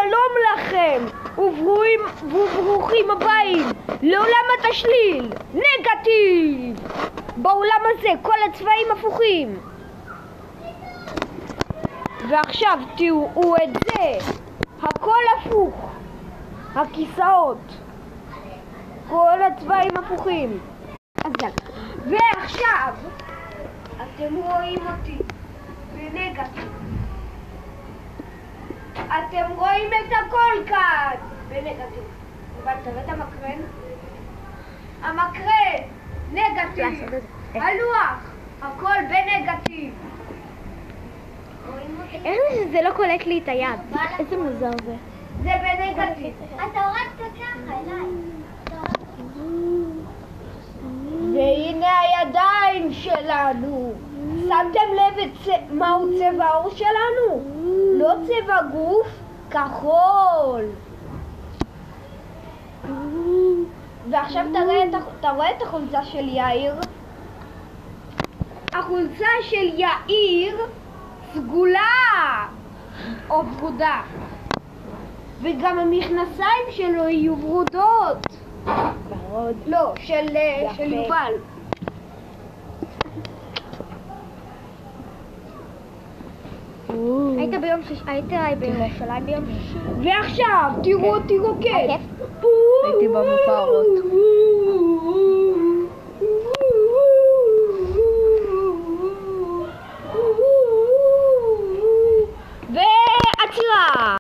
שלום לכם, וברוכים הבאים לעולם התשליל, נגטיב. בעולם הזה כל הצבעים הפוכים. ועכשיו תראו את זה, הכל הפוך, הכיסאות, כל הצבעים הפוכים. ועכשיו אתם רואים אותי בנגטיב. אתם רואים את הכל כאן בנגטיב. אבל תראה את המקרן. המקרן, נגטיב. הלוח, הכל בנגטיב. איך זה לא קולט לי את היד? איזה מוזר זה. זה בנגטיב. אתה הורדת ככה אליי. והנה הידיים שלנו. שמתם לב מהו צבע העור שלנו? לא צבע גוף, כחול. ועכשיו אתה רואה את החולצה של יאיר? החולצה של יאיר סגולה או ורודה. וגם המכנסיים שלו יהיו ורודות. לא, של יובל. היית בירושלים ביום שישי. ועכשיו תראו אותי רוקד. הייתי במופעות.